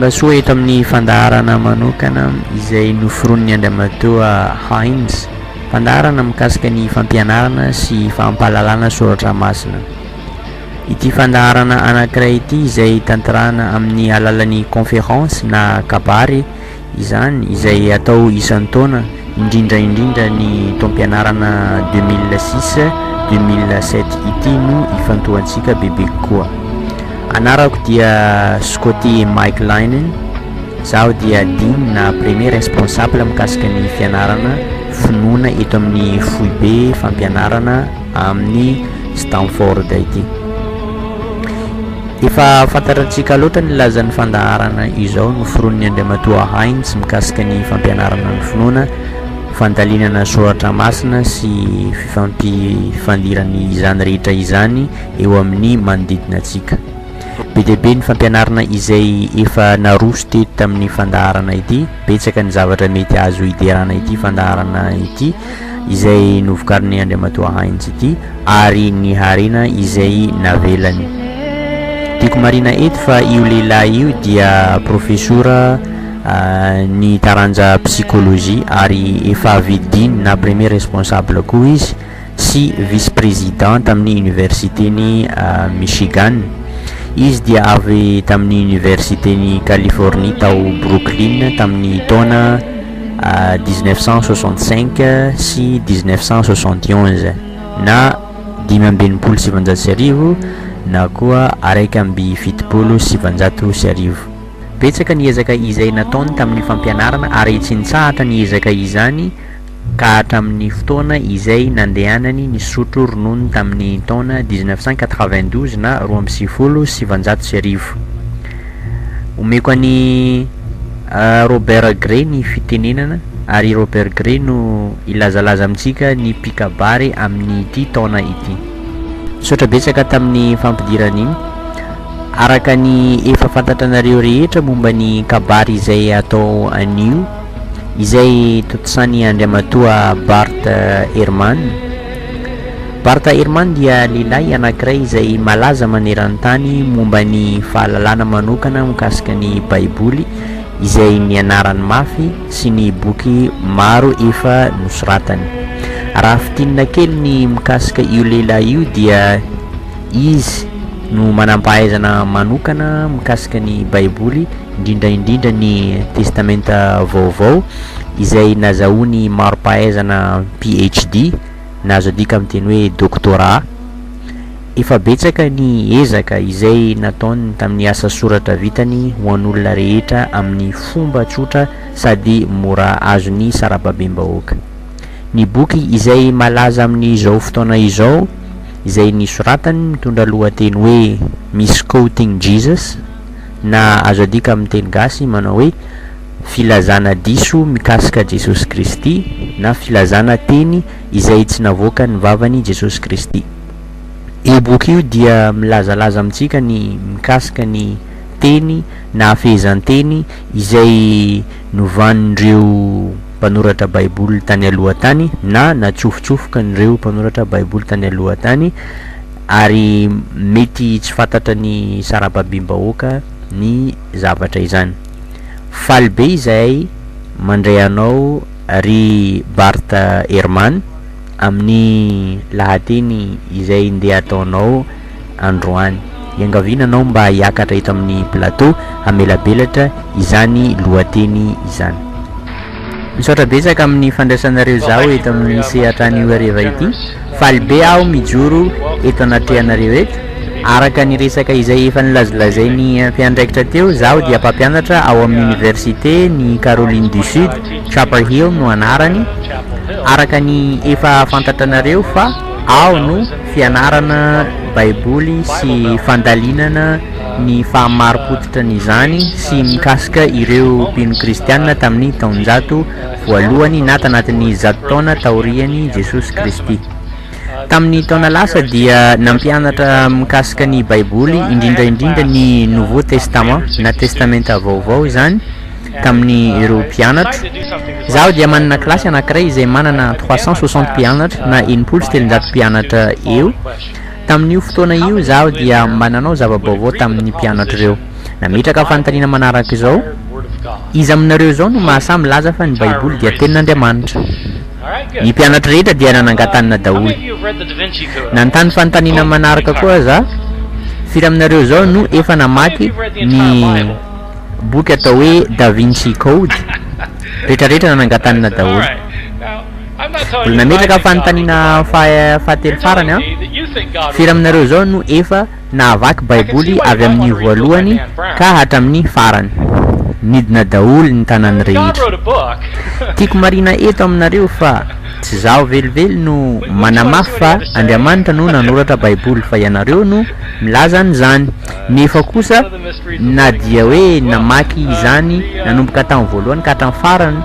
Fandasoa eto amin'ny fandaharana manokana izay noforon'ny Andriamatoa Heinz, fandaharana mikasika ny fampianarana sy fampahalalana soratra masina. Ity fandaharana anankiray ity izay tantarana amin'ny alalan'ny conférence na kabary izany, izay atao isan-taona indrindra ny taom-pianarana 2006-2007 ity no ifantohantsika bebe koa. Anarako dia Scotty Mike-Linen, zaho dia dimy na premier responsable mikasika ny fianarana finoana eto amin'ny foibe fampianarana amin'ny Stanford ity. Efa fantarantsika loatra ny lazan'ny fandaharana izao noforon'ny Andriamatoa Heinz mikasika ny fampianarana ny finoana, fandalinana soratra masina sy fifampifandirany izany rehetra izany eo amin'ny manodidina antsika. Be dia be ny fampianarana izay efa naroso teto tamin'ny fandaharana ity, betsaka ny zavatra mety azo hiderana ity fandaharana ity izay novokarin'ny Andriamatoa Heinz ity, ary ny harena izay navelany. Tiako marina eto fa io lehilahy io dia profesora ny taranja psychologie ary efa vidiny na premier responsable koa izy sy vice-président tamin'ny université-ny Michigan. Izy dia avy tamin'ny université-ny Californie tao Brooklyn tamin'ny taona 1965 sy 1971 na 527 na koa 170. Betsaka ny ezaka izay nataony tamin'ny fampianarana ary tsy nitsahatra ny ezaka izany ka hatramin'ny fotoana izay nandehanany ny sotro ronono tamin'ny taona 1992 na 27. Omeko any Robert Gray ny fitenenana, ary Robert Gray no ilazalaza amintsika ny pikabary amin'ny ity taona ity. Sotra betsaka tamin'ny fampidirana iny, araka ny efa fantatranareo rehetra momba ny kabary izay atao anio izay totosan'ny Andriamatoa Bart Ehrman. Bart Ehrman dia lehilahy anankiray izay malaza maneran-tany momba ny fahalalana manokana mikasika ny Baiboly izay nianarany mafy sy ny boky maro efa nosoratany. Raha fitinina kely ny mikasika io lehilahy io dia izy no manampahaizana manokana mikasika ny Baiboly, indrindra ny Testamenta Vaovao izay nazahoany maripahaizana PhD, nahazo adika amin'ny teny hoe doctorat. Efa betsaka ny ezaka izay nataony tamin'ny asa soratra vitany ho an'olona rehetra amin'ny fomba tsotra sady mora azony sarababem-bahoaka. Ny boky izay malaza amin'izao fotoana izao izay nisoratany mitondra lohateny hoe Misquoting Jesus, na azo adika amin'ny teny gasy manao hoe filazana diso mikasika Jesosy Kristy, na filazana teny izay tsy navoaka ny vavany Jesosy Kristy. Io boky io dia milazalaza amintsika ny mikasika ny teny na fehezan-teny izay novan'ireo mpanoratra Baiboly tany aloha tany na natsofotsofoka n'ireo mpanoratra Baiboly tany aloha tany, ary mety tsy fantatra ny sarababem-bahoaka ny zavatra izany. Faly be izay mandray anao ry Bart Ehrman amin'ny lahateny izay ndeha ataonao androany. Iangavinanao mba hiakatra eto amin'ny plateau Famelabelarana izany lohateny izany. Misaotra betsaka amin'ny fandraisanareo zaho eto amin'ny sehatra an'io hariva ity. Faly be aho mijoro eto anatrehanareo eto. Araka ny resaka izay efa nilazalazainy mpiandraikitra teo, zaho dia mpampianatra ao amin'ny université ny Caroline du Sud, Chapel Hill no anarany. Araka ny efa fantatranareo fa ao no fianarana Baiboly sy fandalinana ny fahamaripototra n'izany sy mikasika ireo mpino kristianina tamin'ny taonjato voalohany na tanatin'ny 100 taona taorian'i Jesosy Kristy. Tamin'ny taona lasa dia nampianatra mikasika ny Baiboly, indrindra ny Nouveau Testament na Testamenta Vaovao izany tamin'ny ireo mpianatra. Zaho dia manana klasy anankiray izay manana 360 mpianatra na 700 mpianatra eo. Tamin'io fotoana io zaho dia mba nanao zava-baovao tamin'ny mpianatra ireo. nametraka fanontaniana manaraka izao, izy aminareo zao no mahasamy laza fa ny baiboly dia tenin'Andriamanitra. Ny mpianatra rehetra dia nanangatanina daholo. Nanontany fanontaniana manaraka koa za, firy aminareo zao no efa namaky ny boky atao hoe Jesosy Kristy? Rehetrarehetra nanangatanina daholo. Olo nametraka fanontaniana fahatelo farany a, firy aminareo zao no efa nahavaky baiboly avy amin'ny voalohany ka hatramin'ny farany? Nidina daholo ny tanany rehetra. Tiako marina eto aminareo fa tsy zaho velively no manamafy fa Andriamanitra no nanoratra baiboly fa ianareo no milaza an'izany. Nefa kosa na dia hoe namaky izany nanomboka tamin'ny voalohany ka hatramin'ny farany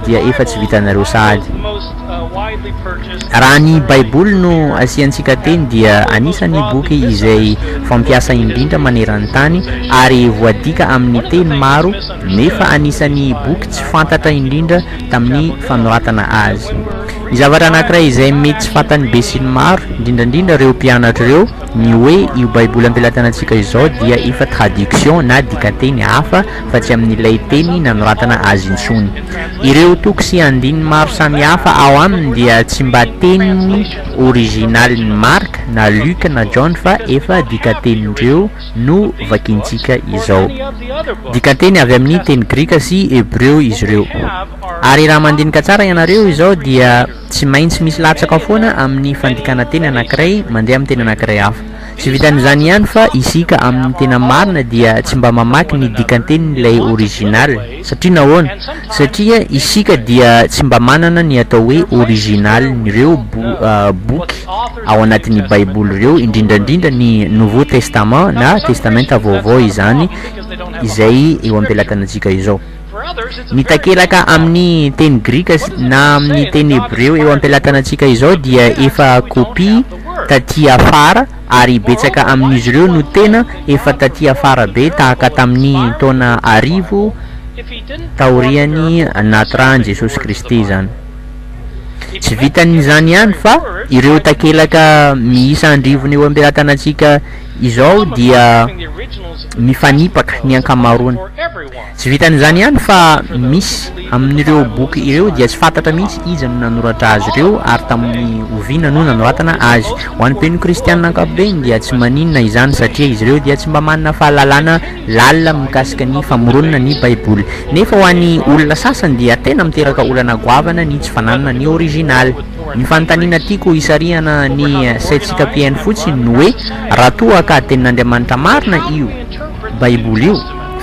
dia efa tsy vitanareo sady. Raha ny baiboly no asiantsika teny dia anisan'ny boky izay fampiasa indrindra maneran'ny tany ary voadika amin'ny teny maro, nefa anisan'ny boky tsy fantatra indrindra tamin'ny fanoratana azy. Ny zavatra anankiray izay mety tsy fantan'ny be sy ny maro, indrindrandrindra reo mpianatra reo, ny hoe io baiboly ampelantanantsika izao dia efa traduction na dikateny hafa fa tsy amin'ilay teny nanoratana azy intsony. Ireo toko sy andininy maro samy hafa ao aminy dia tsy mba teny originalin'ny Mark na Luc na John fa efa dikatenindreo no vakintsika izao. Dikateny avy amin'ny teny grika sy hebreo izy ireo. Ary raha mandinika tsara ianareo izao dia tsy maintsy misy latsaka foana amin'ny fandikana teny anankiray mandeha amin'ny teny anankiray hafa. Tsy vitan'izany ihany fa isika amin'ny tena marina dia tsy mba mamaky ny dikantenin'ilay original. Satria nahoana? Satria isika dia tsy mba manana ny atao hoe original nireo boky ao anatin'ny baiboly ireo, indrindrandrindra ny Nouveau Testament na Testamenta Vaovao izany izay eo ampelantanantsika izao. Ny takelaka amin'ny teny grika na amin'ny teny hebreo eo ampelantanantsika izao dia efa kopia taty afara ary betsaka amin'izy ireo no tena efa taty afara be tahaka tamin'ny taona 1000 taorian'ny nataon'I Jesosy Kristy zany. Tsy vitan'izany ihany fa ireo takelaka miisa andrivony eo ampelantanantsika izao dia mifanipaka ny ankamaroany. Tsy vitan'izany ihany fa misy amin'ireo boky ireo dia tsy fantatra mihitsy iza no nanoratra azy ireo ary tamin'ny oviana no nanoratana azy. Ho an'ny mpino kristianina ankapobeny dia tsy maninona izany satria izy ireo dia tsy mba manana fahalalana lalina mikasika ny famoronana ny baiboly. Nefa ho an'ny olona sasany dia tena miteraka olana goavana ny tsy fananana ny original. Ny fanontaniana tiako hisarihana ny saintsika mpiainy fotsiny no hoe raha toa ka tenin'Andriamanitra marina io baiboly io,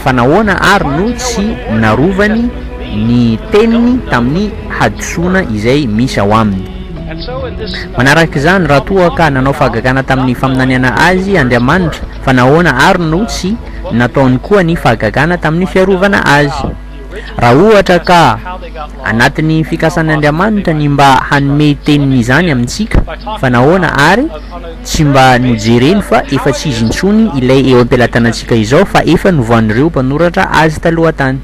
fa nahoana ary no tsy narovany ny teniny tamin'ny hadisoana izay misy ao aminy. Manaraka izany, raha toa ka nanao fahagagana tamin'ny faminaniana azy Andriamanitra, fa nahoana ary no tsy nataony koa ny fahagagana tamin'ny fiarovana azy. Raha ohatra ka anatin'ny fikasan'Andriamanitra ny mba hanome teniny izany amintsika, fa nahoana ary tsy mba nojereny fa efa tsy izy intsony ilay eo ampelantanantsika izao fa efa novan'ireo mpanoratra azy taloha tany.